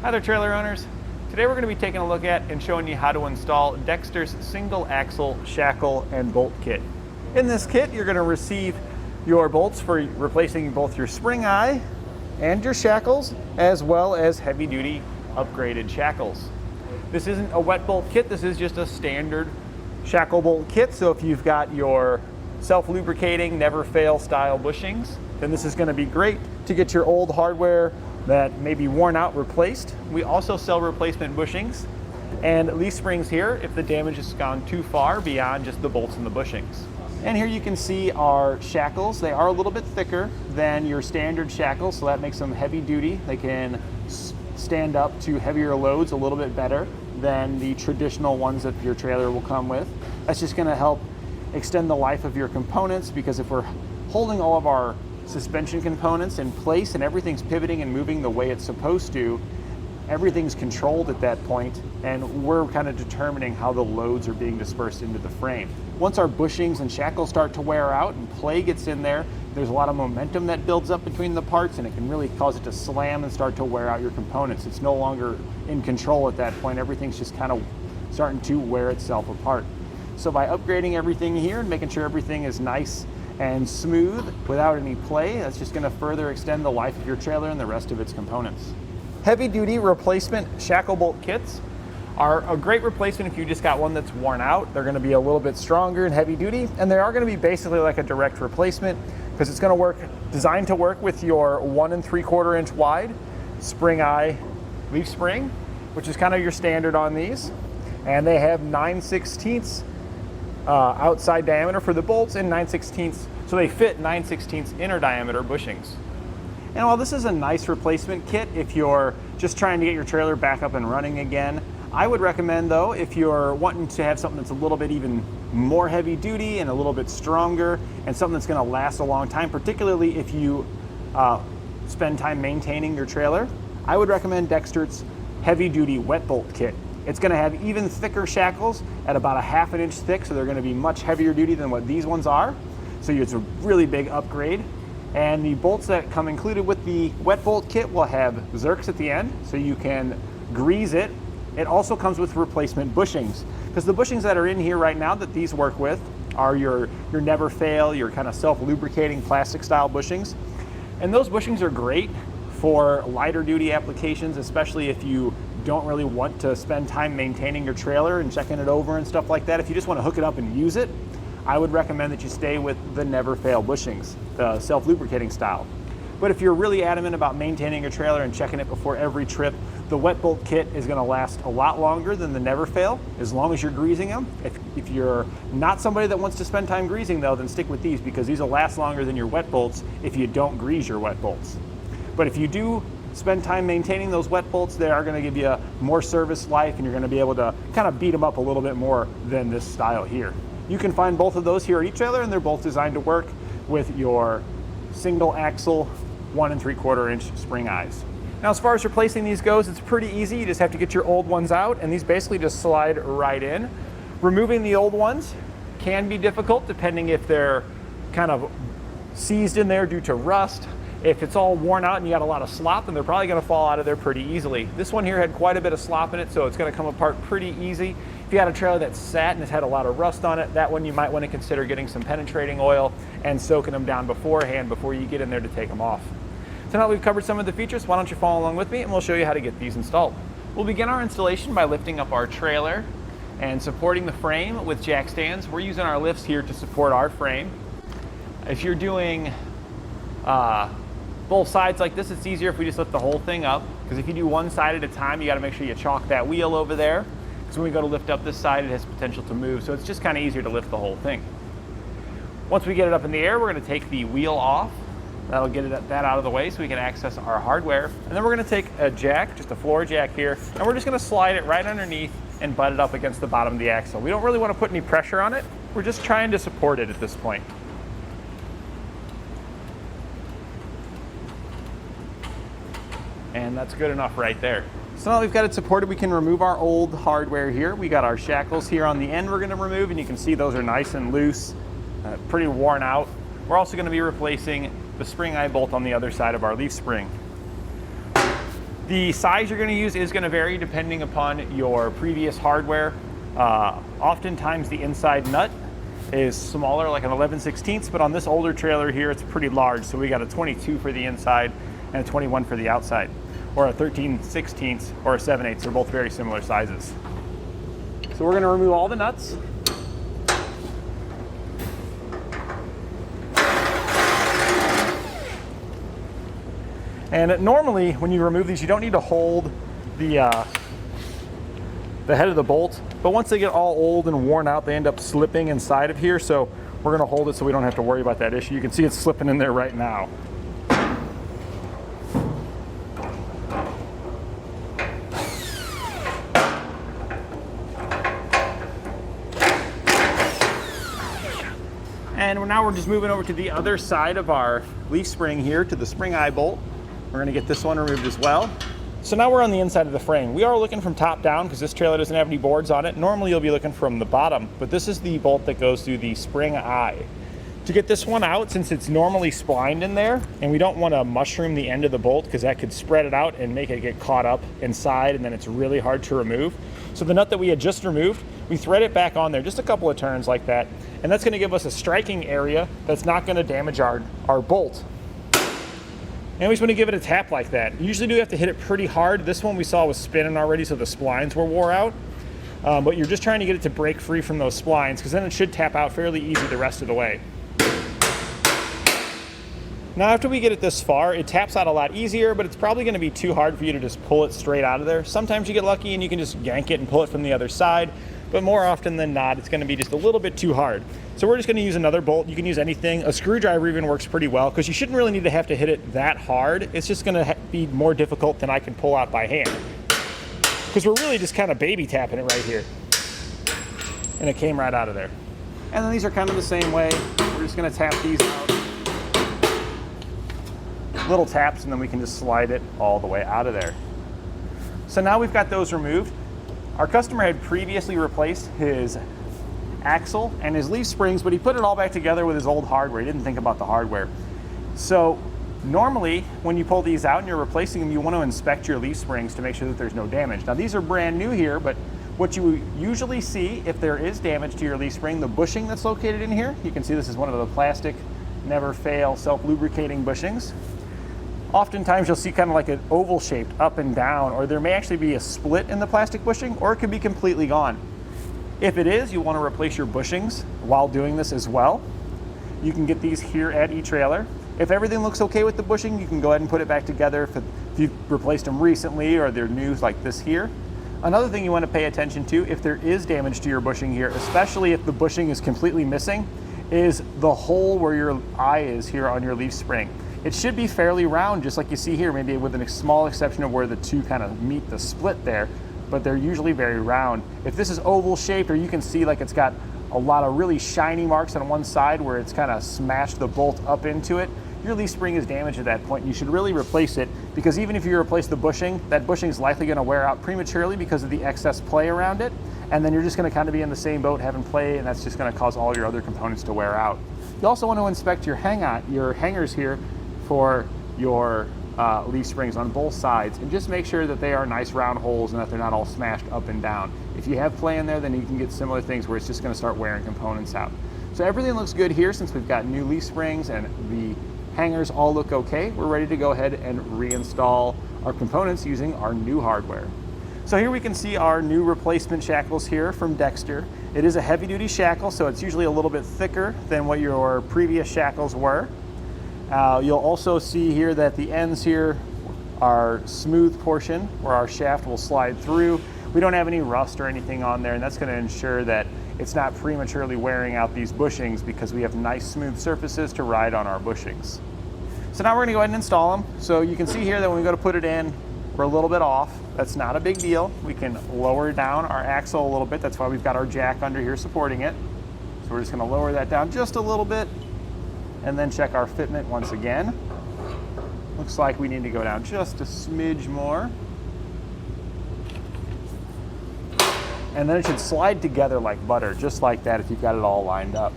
Hi there, trailer owners. Today we're going to be taking a look at and showing you how to install Dexter's single axle shackle and bolt kit. In this kit, you're going to receive your bolts for replacing both your spring eye and your shackles, as well as heavy duty upgraded shackles. This isn't a wet bolt kit, this is just a standard shackle bolt kit. So if you've got your self-lubricating, never fail style bushings, then this is going to be great to get your old hardware that may be worn out replaced. We also sell replacement bushings and leaf springs here if the damage has gone too far beyond just the bolts and the bushings. And here you can see our shackles. They are a little bit thicker than your standard shackles, so that makes them heavy duty. They can stand up to heavier loads a little bit better than the traditional ones that your trailer will come with. That's just going to help extend the life of your components, because if we're holding all of our suspension components in place and everything's pivoting and moving the way it's supposed to, everything's controlled at that point, and we're kind of determining how the loads are being dispersed into the frame. Once our bushings and shackles start to wear out and play gets in there, there's a lot of momentum that builds up between the parts, and it can really cause it to slam and start to wear out your components. It's no longer in control at that point. Everything's just kind of starting to wear itself apart. So by upgrading everything here and making sure everything is nice and smooth without any play, that's just going to further extend the life of your trailer and the rest of its components. Heavy duty replacement shackle bolt kits are a great replacement if you just got one that's worn out. They're going to be a little bit stronger and heavy duty, and they are going to be basically like a direct replacement, because it's going to designed to work with your 1 3/4 inch wide spring eye leaf spring, which is kind of your standard on these. And they have 9/16 outside diameter for the bolts and 9/16, so they fit 9/16 inner diameter bushings. And while this is a nice replacement kit if you're just trying to get your trailer back up and running again, I would recommend, though, if you're wanting to have something that's a little bit even more heavy duty and a little bit stronger and something that's going to last a long time, particularly if you spend time maintaining your trailer, I would recommend Dexter's heavy duty wet bolt kit. It's going to have even thicker shackles at about 1/2 inch thick, so they're going to be much heavier duty than what these ones are. So it's a really big upgrade. And the bolts that come included with the wet bolt kit will have zerks at the end, so you can grease it. It also comes with replacement bushings, because the bushings that are in here right now that these work with are your never fail, your kind of self-lubricating plastic style bushings. And those bushings are great for lighter duty applications, especially if you don't really want to spend time maintaining your trailer and checking it over and stuff like that. If you just want to hook it up and use it, I would recommend that you stay with the never fail bushings, the self-lubricating style. But if you're really adamant about maintaining your trailer and checking it before every trip, the wet bolt kit is going to last a lot longer than the never fail, as long as you're greasing them. If you're not somebody that wants to spend time greasing, though, then stick with these, because these will last longer than your wet bolts if you don't grease your wet bolts. But if you do spend time maintaining those wet bolts, they are going to give you more service life, and you're going to be able to kind of beat them up a little bit more than this style here. You can find both of those here at etrailer, and they're both designed to work with your single axle 1 3/4 inch spring eyes. Now, as far as replacing these goes, it's pretty easy. You just have to get your old ones out, and these basically just slide right in. Removing the old ones can be difficult, depending if they're kind of seized in there due to rust. If it's all worn out and you got a lot of slop, then they're probably going to fall out of there pretty easily. This one here had quite a bit of slop in it, so it's going to come apart pretty easy. If you got a trailer that's sat and has had a lot of rust on it, that one you might want to consider getting some penetrating oil and soaking them down beforehand before you get in there to take them off. So now that we've covered some of the features, why don't you follow along with me and we'll show you how to get these installed. We'll begin our installation by lifting up our trailer and supporting the frame with jack stands. We're using our lifts here to support our frame. If you're doing both sides like this, it's easier if we just lift the whole thing up, because if you do one side at a time, you got to make sure you chalk that wheel over there, because when we go to lift up this side, it has potential to move, so it's just kind of easier to lift the whole thing. Once we get it up in the air, we're going to take the wheel off. That'll get that out of the way so we can access our hardware. And then we're going to take a jack, just a floor jack here, and we're just going to slide it right underneath and butt it up against the bottom of the axle. We don't really want to put any pressure on it. We're just trying to support it at this point. And that's good enough right there. So now that we've got it supported, we can remove our old hardware here. We got our shackles here on the end we're going to remove, and you can see those are nice and loose, pretty worn out. We're also going to be replacing the spring eye bolt on the other side of our leaf spring. The size you're going to use is going to vary depending upon your previous hardware. Oftentimes the inside nut is smaller, like an 11/16, but on this older trailer here, it's pretty large. So we got a 22 for the inside and a 21 for the outside, or a 13/16 or a 7/8. They're both very similar sizes. So we're going to remove all the nuts. And normally, when you remove these, you don't need to hold the head of the bolt. But once they get all old and worn out, they end up slipping inside of here. So we're going to hold it so we don't have to worry about that issue. You can see it's slipping in there right now. And now we're just moving over to the other side of our leaf spring here, to the spring eye bolt. We're going to get this one removed as well. So now we're on the inside of the frame. We are looking from top down because this trailer doesn't have any boards on it. Normally you'll be looking from the bottom, but this is the bolt that goes through the spring eye. To get this one out, since it's normally splined in there, and we don't want to mushroom the end of the bolt because that could spread it out and make it get caught up inside, and then it's really hard to remove. So the nut that we had just removed, we thread it back on there just a couple of turns like that, and that's going to give us a striking area that's not going to damage our bolt. And we just want to give it a tap like that. You usually do have to hit it pretty hard. This one we saw was spinning already, so the splines were wore out. But you're just trying to get it to break free from those splines, because then it should tap out fairly easy the rest of the way. Now after we get it this far, it taps out a lot easier, but it's probably going to be too hard for you to just pull it straight out of there. Sometimes you get lucky and you can just yank it and pull it from the other side, but more often than not, it's going to be just a little bit too hard. So we're just going to use another bolt. You can use anything. A screwdriver even works pretty well, because you shouldn't really need to have to hit it that hard. It's just going to be more difficult than I can pull out by hand, because we're really just kind of baby tapping it right here. And it came right out of there. And then these are kind of the same way. We're just going to tap these out. Little taps, and then we can just slide it all the way out of there. So now we've got those removed. Our customer had previously replaced his axle and his leaf springs, but he put it all back together with his old hardware. He didn't think about the hardware. So normally when you pull these out and you're replacing them, you want to inspect your leaf springs to make sure that there's no damage. Now these are brand new here, but what you usually see if there is damage to your leaf spring, the bushing that's located in here, you can see this is one of the plastic never fail self-lubricating bushings. Oftentimes you'll see kind of like an oval shaped up and down, or there may actually be a split in the plastic bushing, or it could be completely gone. If it is, you want to replace your bushings while doing this as well. You can get these here at eTrailer. If everything looks okay with the bushing, you can go ahead and put it back together if you've replaced them recently or they're new like this here. Another thing you want to pay attention to, if there is damage to your bushing here, especially if the bushing is completely missing, is the hole where your eye is here on your leaf spring. It should be fairly round, just like you see here, maybe with a small exception of where the two kind of meet the split there, but they're usually very round. If this is oval shaped, or you can see like it's got a lot of really shiny marks on one side where it's kind of smashed the bolt up into it, your leaf spring is damaged at that point. You should really replace it, because even if you replace the bushing, that bushing is likely going to wear out prematurely because of the excess play around it, and then you're just going to kind of be in the same boat having play, and that's just going to cause all your other components to wear out. You also want to inspect your hangers here for your leaf springs on both sides, and just make sure that they are nice round holes and that they're not all smashed up and down. If you have play in there, then you can get similar things where it's just going to start wearing components out. So everything looks good here since we've got new leaf springs and the hangers all look okay. We're ready to go ahead and reinstall our components using our new hardware. So here we can see our new replacement shackles here from Dexter. It is a heavy duty shackle, so it's usually a little bit thicker than what your previous shackles were. You'll also see here that the ends here are smooth portion where our shaft will slide through. We don't have any rust or anything on there, and that's going to ensure that it's not prematurely wearing out these bushings, because we have nice smooth surfaces to ride on our bushings. So now we're going to go ahead and install them. So you can see here that when we go to put it in, we're a little bit off. That's not a big deal. We can lower down our axle a little bit. That's why we've got our jack under here supporting it. So we're just going to lower that down just a little bit, and then check our fitment once again. Looks like we need to go down just a smidge more. And then it should slide together like butter, just like that if you've got it all lined up.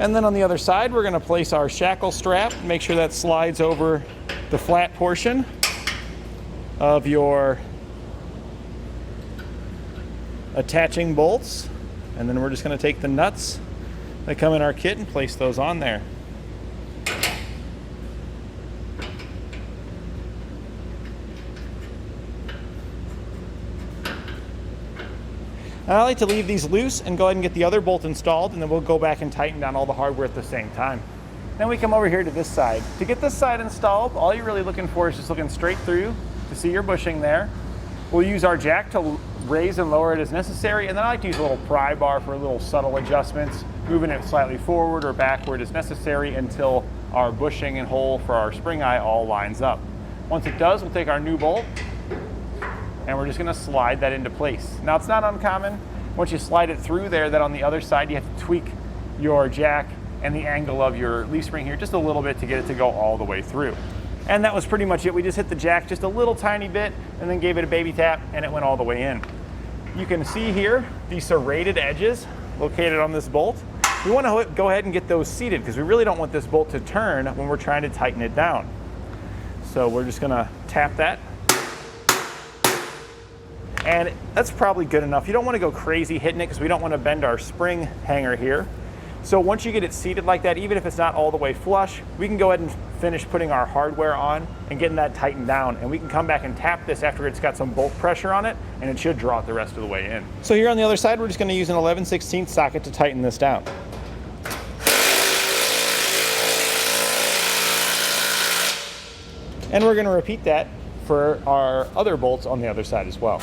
And then on the other side, we're going to place our shackle strap, make sure that slides over the flat portion. of your attaching bolts, and then we're just going to take the nuts that come in our kit and place those on there. I like to leave these loose and go ahead and get the other bolt installed, and then we'll go back and tighten down all the hardware at the same time. Then we come over here to this side. To get this side installed, all you're really looking for is just looking straight through to see your bushing there. We'll use our jack to raise and lower it as necessary, and then I like to use a little pry bar for little subtle adjustments, moving it slightly forward or backward as necessary until our bushing and hole for our spring eye all lines up. Once it does, we'll take our new bolt and we're just going to slide that into place. Now, it's not uncommon once you slide it through there that on the other side you have to tweak your jack and the angle of your leaf spring here just a little bit to get it to go all the way through. And that was pretty much it. We just hit the jack just a little tiny bit and then gave it a baby tap and it went all the way in. You can see here these serrated edges located on this bolt. We want to go ahead and get those seated because we really don't want this bolt to turn when we're trying to tighten it down. So we're just going to tap that. And that's probably good enough. You don't want to go crazy hitting it because we don't want to bend our spring hanger here. So once you get it seated like that, even if it's not all the way flush, we can go ahead and finish putting our hardware on and getting that tightened down. And we can come back and tap this after it's got some bolt pressure on it, and it should draw it the rest of the way in. So here on the other side, we're just going to use an 11/16 socket to tighten this down. And we're going to repeat that for our other bolts on the other side as well.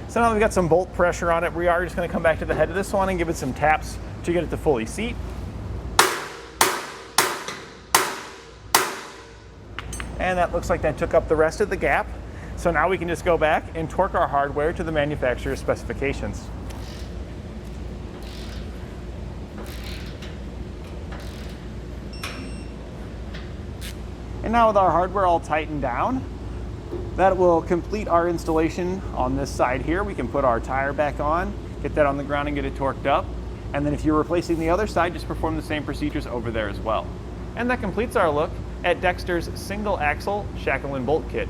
So now we've got some bolt pressure on it. We are just going to come back to the head of this one and give it some taps to get it to fully seat. And that looks like that took up the rest of the gap. So now we can just go back and torque our hardware to the manufacturer's specifications. And now with our hardware all tightened down, that will complete our installation on this side here. We can put our tire back on, get that on the ground and get it torqued up. And then if you're replacing the other side, just perform the same procedures over there as well. And that completes our look at Dexter's single axle shackle and bolt kit.